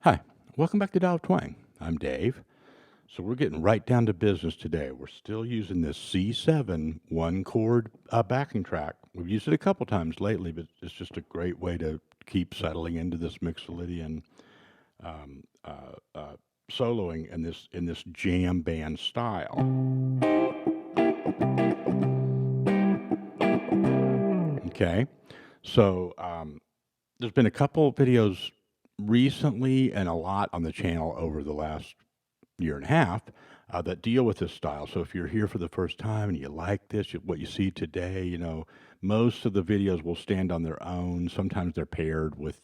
Hi, welcome back to Dial of Twang. I'm Dave. So we're getting right down to business today. We're still using this C7 one chord backing track. We've used it a couple times lately, but it's just a great way to keep settling into this Mixolydian um, uh, uh, soloing in this jam band style. Okay, so there's been a couple videos recently and a lot on the channel over the last year and a half that deal with this style. So if you're here for the first time and you like this, what you see today, most of the videos will stand on their own. Sometimes they're paired with,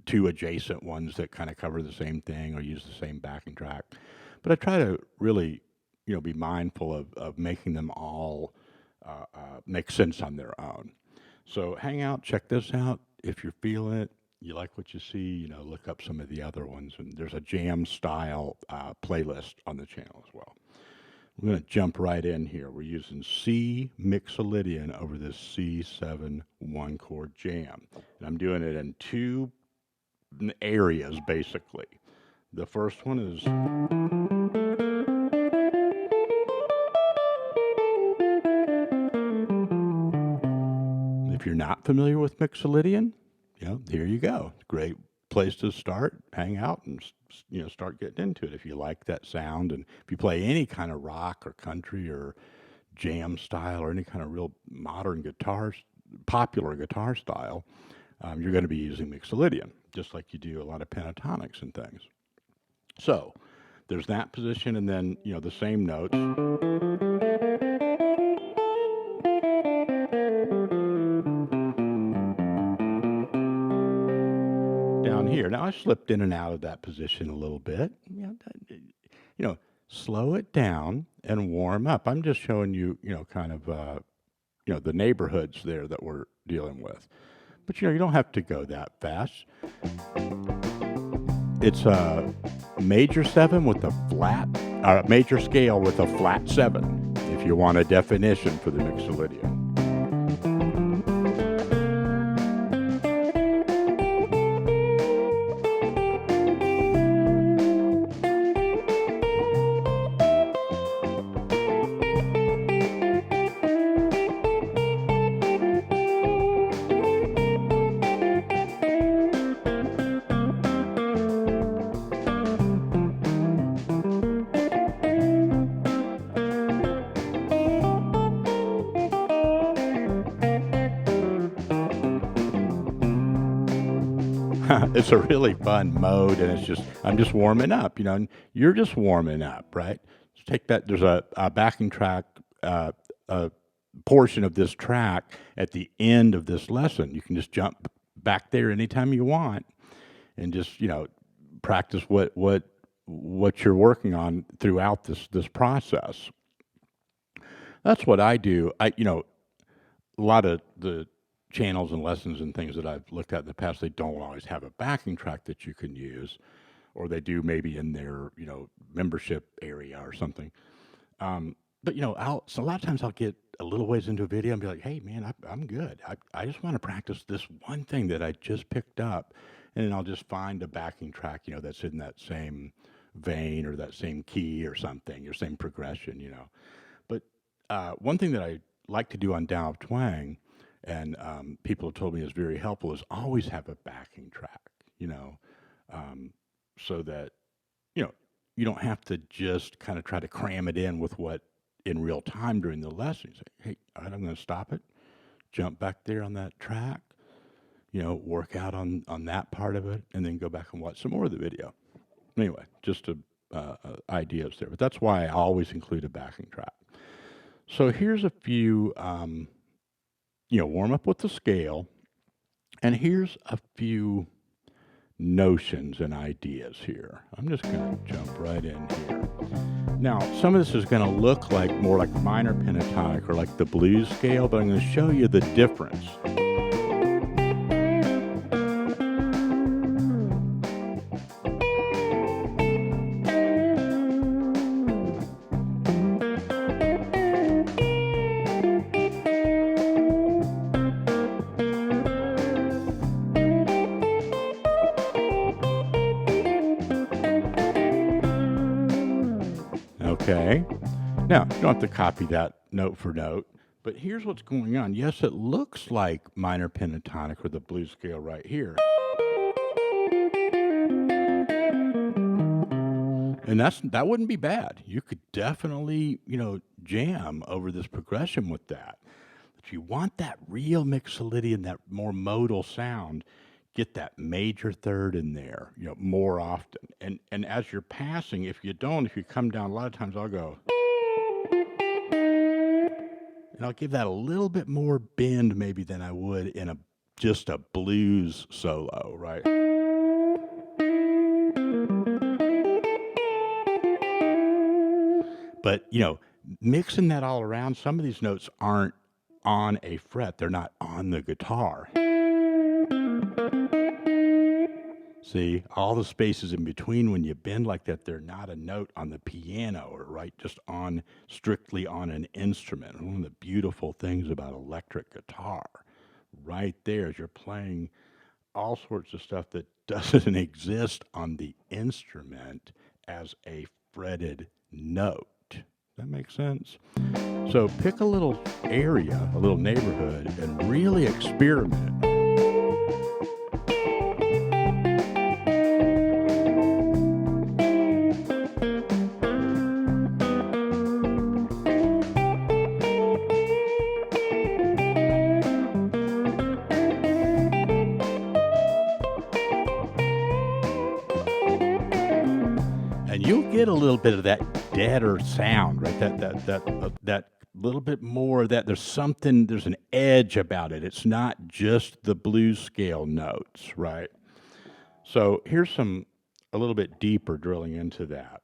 two adjacent ones that kind of cover the same thing or use the same backing track. But I try to really, be mindful of making them all make sense on their own. So hang out, check this out. If you're feeling it, you like what you see, look up some of the other ones. And there's a jam style playlist on the channel as well. We're going to jump right in here. We're using C Mixolydian over this C7 one chord jam. And I'm doing it in two areas basically. The first one is if you're not familiar with Mixolydian, here you go. Great place to start, hang out, and start getting into it if you like that sound. And if you play any kind of rock or country or jam style or any kind of real modern popular guitar style, you're going to be using Mixolydian, just like you do a lot of pentatonics and things. So there's that position, and then the same notes. Down here. Now I slipped in and out of that position a little bit. Slow it down and warm up. I'm just showing you, kind of, the neighborhoods there that we're dealing with. But you don't have to go that fast. It's a major 7 with a flat, major scale with a flat 7. If you want a definition for the Mixolydian. It's a really fun mode, and I'm just warming up, and you're just warming up, right? Just take that. There's a backing track, a portion of this track at the end of this lesson. You can just jump back there anytime you want, and just practice what you're working on throughout this process. That's what I do. A lot of the channels and lessons and things that I've looked at in the past, they don't always have a backing track that you can use, or they do maybe in their, membership area or something. But, so a lot of times I'll get a little ways into a video and be like, hey, man, I'm good. I just want to practice this one thing that I just picked up. And then I'll just find a backing track, that's in that same vein or that same key or something, or same progression, But one thing that I like to do on Dial of Twang, and people have told me is very helpful, is always have a backing track, so that, you don't have to just kind of try to cram it in with what in real time during the lesson. You say, hey, all right, I'm going to stop it, jump back there on that track, work out on that part of it, and then go back and watch some more of the video. Anyway, just ideas there. But that's why I always include a backing track. So here's a few warm up with the scale. And here's a few notions and ideas here. I'm just going to jump right in here. Now, some of this is going to look like more like minor pentatonic or like the blues scale, but I'm going to show you the difference. Okay. Now, you don't have to copy that note for note, but here's what's going on. Yes, it looks like minor pentatonic or the blues scale right here. And that wouldn't be bad. You could definitely, jam over this progression with that. But you want that real Mixolydian, that more modal sound. Get that major third in there, more often. And as you're passing, if you come down, a lot of times I'll go, and I'll give that a little bit more bend maybe than I would in just a blues solo, right? But, mixing that all around, some of these notes aren't on a fret. They're not on the guitar. See, all the spaces in between when you bend like that, they're not a note on the piano or just strictly on an instrument. And one of the beautiful things about electric guitar right there is you're playing all sorts of stuff that doesn't exist on the instrument as a fretted note. Does that make sense? So pick a little area, a little neighborhood, and really experiment. And you'll get a little bit of that deader sound, right? That little bit more of that. There's an edge about it. It's not just the blues scale notes, right? So here's a little bit deeper drilling into that.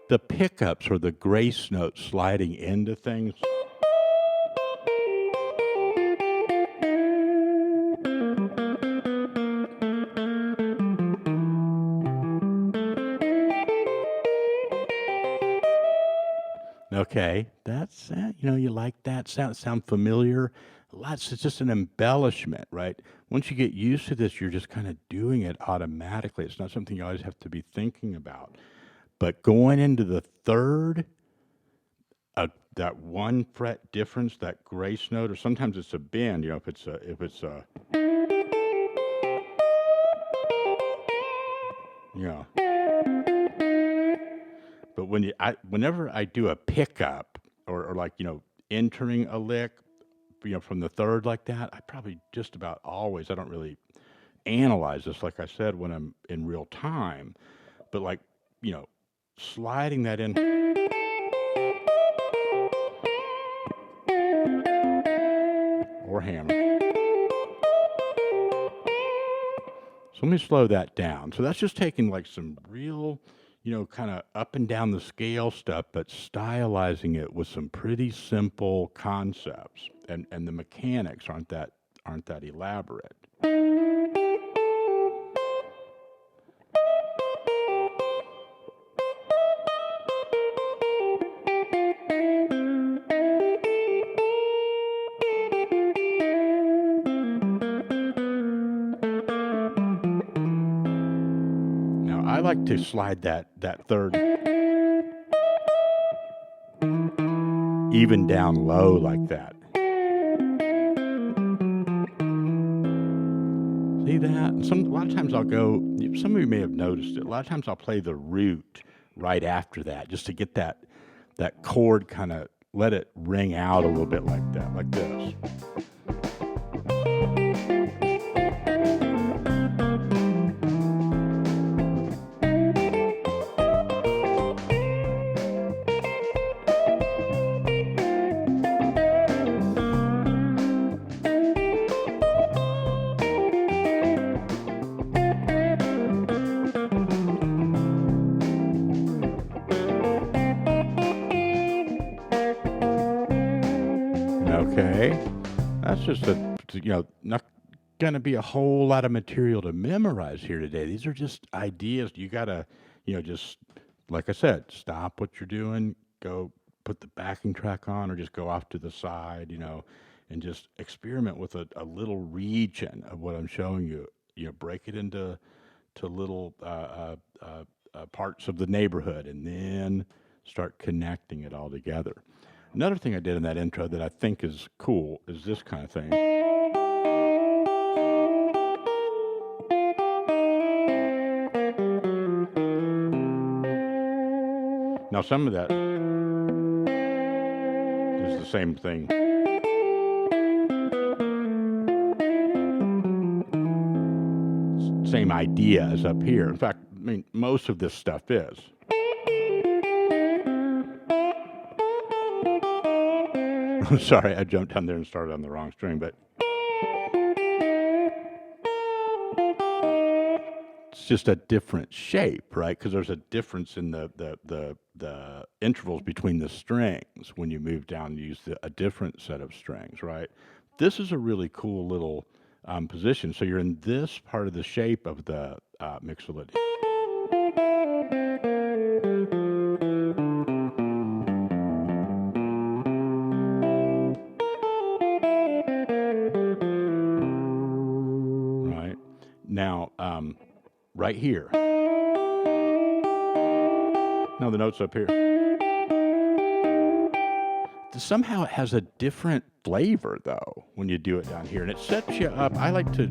The pickups or the grace notes sliding into things. Okay, that's that. You like that sound familiar? It's just an embellishment, right? Once you get used to this, you're just kind of doing it automatically. It's not something you always have to be thinking about. But going into the third, that one fret difference, that grace note, or sometimes it's a bend. If it's a, But whenever I do a pickup or entering a lick, from the third like that, I probably just about always, I don't really analyze this, like I said, when I'm in real time, but sliding that in. Or hammer. So let me slow that down. So that's just taking some real, kind of up and down the scale stuff, but stylizing it with some pretty simple concepts, and the mechanics aren't that elaborate. Now I like to slide that third even down low like that. See that? A lot of times I'll go, some of you may have noticed it, a lot of times I'll play the root right after that, just to get that chord kind of, let it ring out a little bit like that, like this. Okay, that's just not going to be a whole lot of material to memorize here today. These are just ideas. You got to, just like I said, stop what you're doing, go put the backing track on, or just go off to the side, and just experiment with a little region of what I'm showing you. Break it into to little parts of the neighborhood, and then start connecting it all together. Another thing I did in that intro that I think is cool is this kind of thing. Now, some of that is the same thing. Same idea as up here. In fact, I mean, most of this stuff is. Sorry, I jumped down there and started on the wrong string, but it's just a different shape, right? Because there's a difference in the intervals between the strings when you move down and use a different set of strings, right? This is a really cool little position. So you're in this part of the shape of the Mixolydian. Right. Now, right here. No, the note's up here. Somehow it has a different flavor, though, when you do it down here. And it sets you up. I like to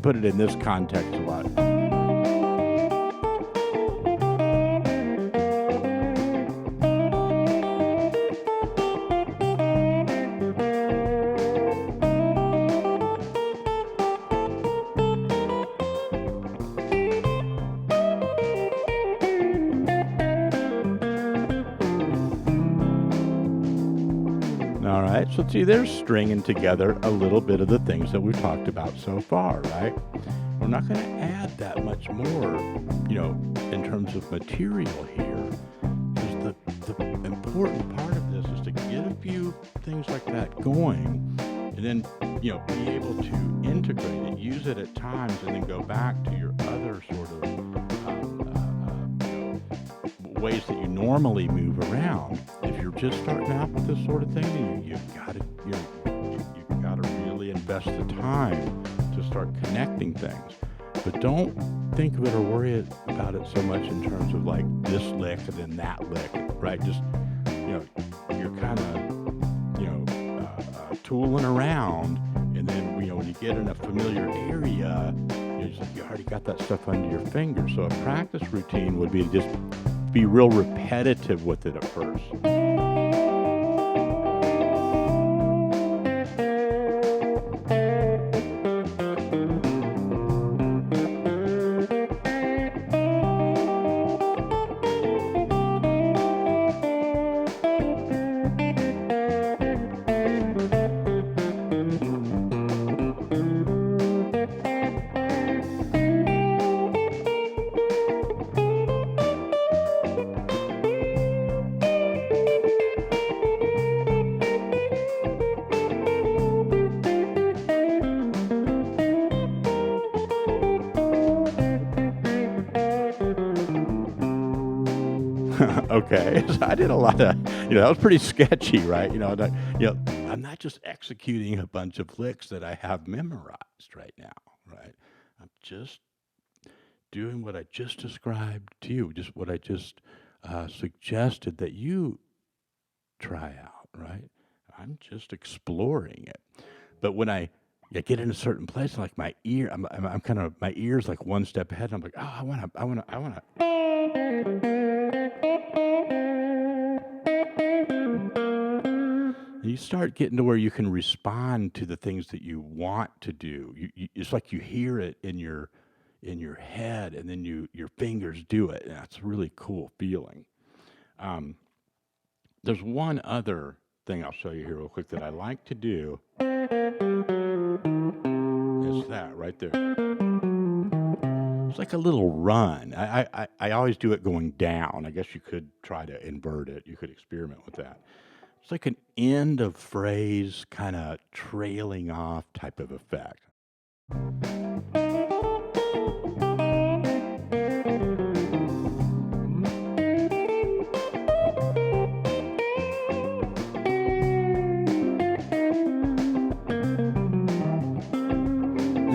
put it in this context a lot. All right, so see, there's stringing together a little bit of the things that we've talked about so far, right? We're not going to add that much more, in terms of material here, because the important part of this is to get a few things like that going, and then, be able to integrate it, use it at times, and then go back to your other sort of ways that you normally move around. If you're just starting out with this sort of thing, then you've got to really invest the time to start connecting things. But don't think of it or worry about it so much in terms of like this lick and then that lick, right? Just you're kind of tooling around, and then when you get in a familiar area, it's like you already got that stuff under your fingers. So a practice routine would be to just be real repetitive with it at first. Okay, so I did a lot of, that was pretty sketchy, right? I'm not just executing a bunch of licks that I have memorized right now, right? I'm just doing what I just described to you, just what I just suggested that you try out, right? I'm just exploring it. But when I get in a certain place, like my ear, I'm kind of, my ear's like one step ahead. And I'm like, oh, I want to. You start getting to where you can respond to the things that you want to do. It's like you hear it in your head, and then your fingers do it. And that's a really cool feeling. There's one other thing I'll show you here real quick that I like to do. It's that right there. It's like a little run. I always do it going down. I guess you could try to invert it. You could experiment with that. It's like an end of phrase kind of trailing off type of effect.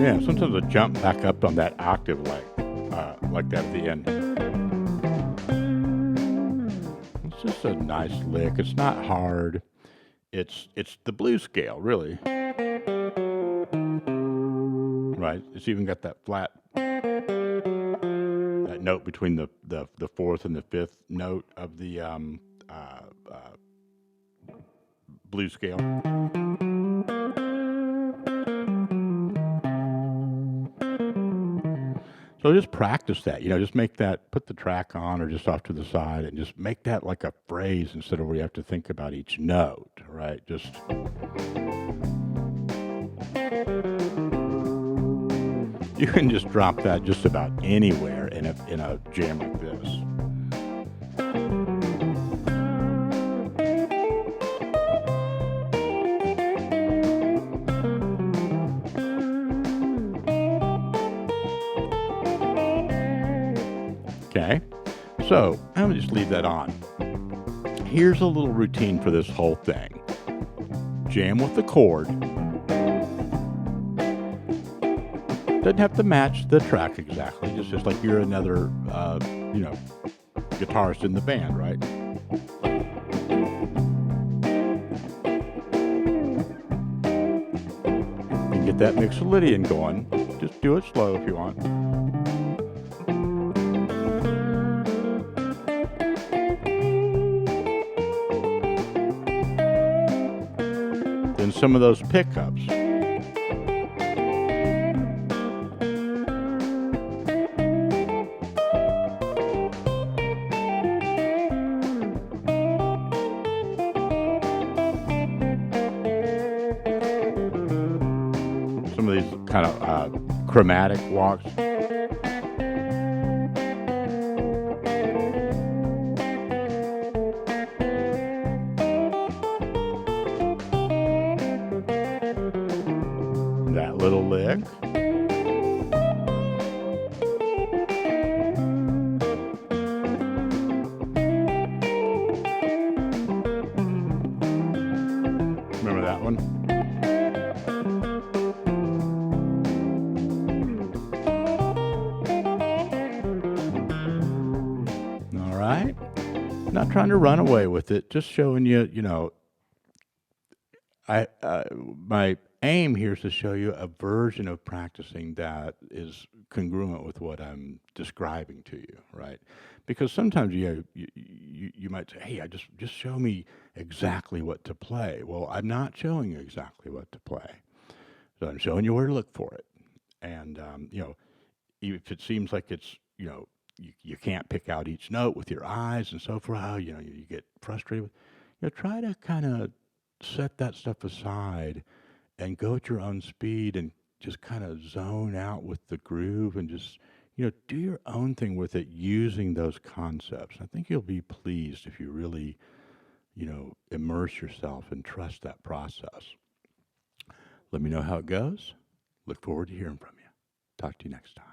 Yeah, sometimes I jump back up on that octave like something like that at the end. It's just a nice lick. It's not hard. It's the blues scale, really. Right? It's even got that flat, that note between the fourth and the fifth note of the blues scale. So just practice that, just make that, put the track on or just off to the side and just make that like a phrase instead of where you have to think about each note, right? Just. You can just drop that just about anywhere in a jam like this. Okay, so I'm gonna just leave that on. Here's a little routine for this whole thing. Jam with the chord. Doesn't have to match the track exactly, just like you're another, guitarist in the band, right? You can get that Mixolydian going. Just do it slow if you want. Then some of those pickups. Some of these kind of chromatic walks. That little lick. Remember that one? All right. Not trying to run away with it, just showing you, my aim here is to show you a version of practicing that is congruent with what I'm describing to you, right? Because sometimes you might say, hey, just show me exactly what to play. Well, I'm not showing you exactly what to play. So I'm showing you where to look for it. And, if it seems like it's, you can't pick out each note with your eyes and so forth, you get frustrated with, try to kind of set that stuff aside and go at your own speed and just kind of zone out with the groove and just, do your own thing with it using those concepts. I think you'll be pleased if you really, immerse yourself and trust that process. Let me know how it goes. Look forward to hearing from you. Talk to you next time.